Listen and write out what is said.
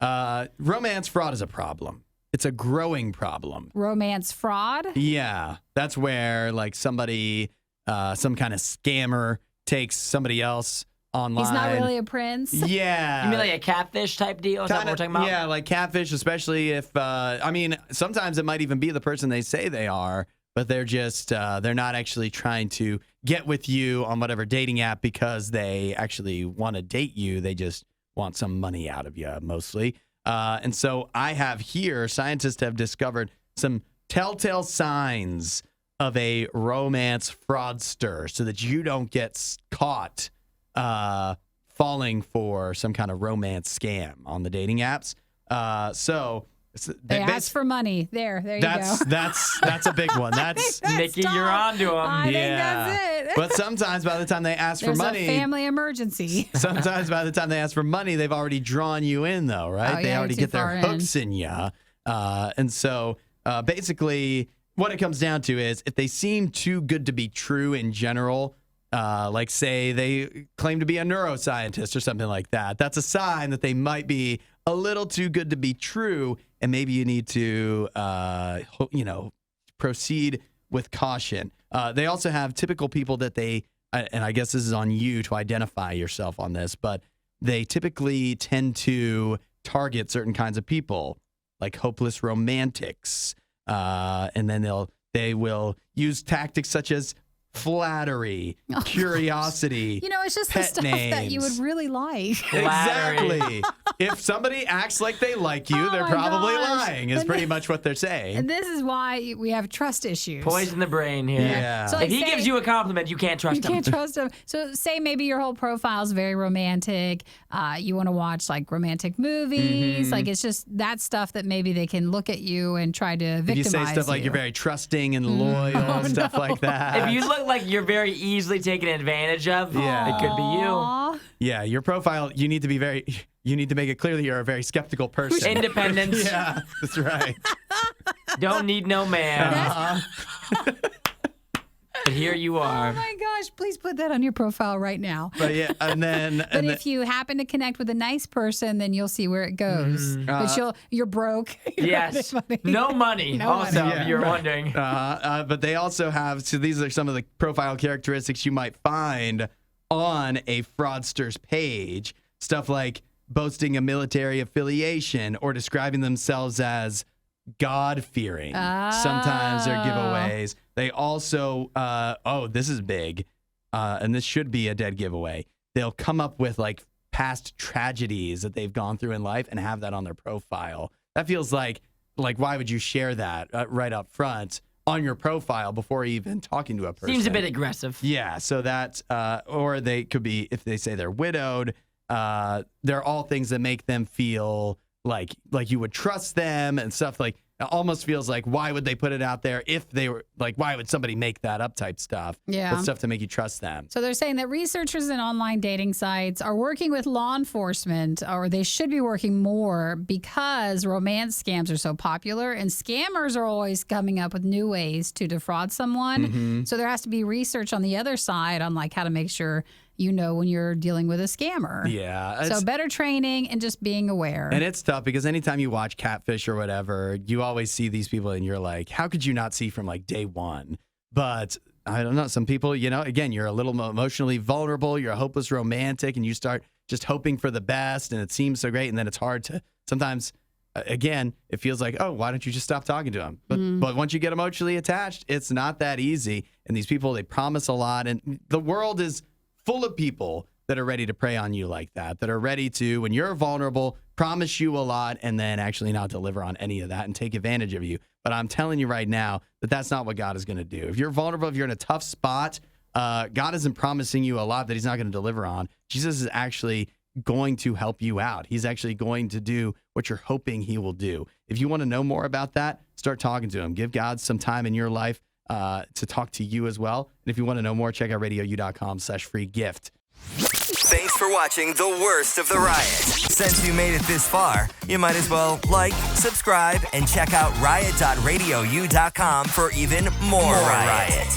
Romance fraud is a problem. It's a growing problem. Romance fraud? Yeah. That's where like somebody, some kind of scammer takes somebody else online. He's not really a prince? Yeah. You mean like a catfish type deal? Is that what we're talking about? Yeah, like catfish, especially if, sometimes it might even be the person they say they are, but they're just, they're not actually trying to get with you on whatever dating app because they actually want to date you. They just want some money out of you, mostly. And so I have here, scientists have discovered some telltale signs of a romance fraudster so that you don't get caught falling for some kind of romance scam on the dating apps. They ask for money. There you go. That's a big one. That's Nikki, you're on to them. I think that's it. But sometimes by the time they ask There's for money, a family emergency. Sometimes by the time they ask for money, they've already drawn you in, though, right? Oh, they yeah, already too get their far hooks in you. And so basically what it comes down to is if they seem too good to be true in general, like say they claim to be a neuroscientist or something like that, that's a sign that they might be a little too good to be true, and maybe you need to, proceed with caution. They also have typical people that they, and I guess this is on you to identify yourself on this, but they typically tend to target certain kinds of people, like hopeless romantics, and then they will use tactics such as flattery, curiosity. It's just pet the stuff names. that you would really like. Exactly. If somebody acts like they like you, they're my probably gosh. lying, is pretty much what they're saying. And this is why we have trust issues. Poison the brain here. Yeah. So, If he gives you a compliment, you can't trust him. You can't trust him. So say maybe your whole profile is very romantic. You want to watch like romantic movies. Mm-hmm. Like it's just that stuff that maybe they can look at you and try to victimize If you say stuff like you're very trusting and loyal, stuff like that. If you look like you're very easily taken advantage of, Yeah. it could be you. Aw. Yeah, your profile, you need to make it clear that you're a very skeptical person. Independence. Yeah, that's right. Don't need no man. But here you Oh are. my gosh, please put that on your profile right now. But yeah, and then But if you happen to connect with a nice person, then you'll see where it goes. But you're broke. Yes. No money. No also, money. if you're wondering. but they also have, so these are some of the profile characteristics you might find on a fraudster's page. Stuff like boasting a military affiliation or describing themselves as God-fearing. Sometimes they're giveaways. They also, this is big, and this should be a dead giveaway. They'll come up with like past tragedies that they've gone through in life and have that on their profile. That feels like why would you share that right up front on your profile before even talking to a person? Seems a bit aggressive. Yeah, so that, or they could be, if they say they're widowed, they're all things that make them feel like you would trust them and stuff. Like it almost feels like, why would they put it out there if they were like, why would somebody make that up type stuff? Yeah. But stuff to make you trust them. So they're saying that researchers in online dating sites are working with law enforcement, or they should be working more, because romance scams are so popular and scammers are always coming up with new ways to defraud someone. Mm-hmm. So there has to be research on the other side on like how to make sure you know when you're dealing with a scammer. Yeah. So better training and just being aware. And it's tough because anytime you watch Catfish or whatever, you always see these people and you're like, how could you not see from like day one? But I don't know. Some people, again, you're a little emotionally vulnerable. You're a hopeless romantic and you start just hoping for the best and it seems so great. And then it's hard to sometimes, again, it feels like, oh, why don't you just stop talking to them? But once you get emotionally attached, it's not that easy. And these people, they promise a lot. And the world is full of people that are ready to prey on you like that are ready to, when you're vulnerable, promise you a lot and then actually not deliver on any of that and take advantage of you. But I'm telling you right now that that's not what God is going to do. If you're vulnerable, if you're in a tough spot, God isn't promising you a lot that he's not going to deliver on. Jesus is actually going to help you out. He's actually going to do what you're hoping he will do. If you want to know more about that, start talking to him. Give God some time in your life to talk to you as well. And if you want to know more, check out RadioU.com/free gift. Thanks for watching the worst of the riot. Since you made it this far, you might as well like, subscribe, and check out riot.radiou.com for even more riot.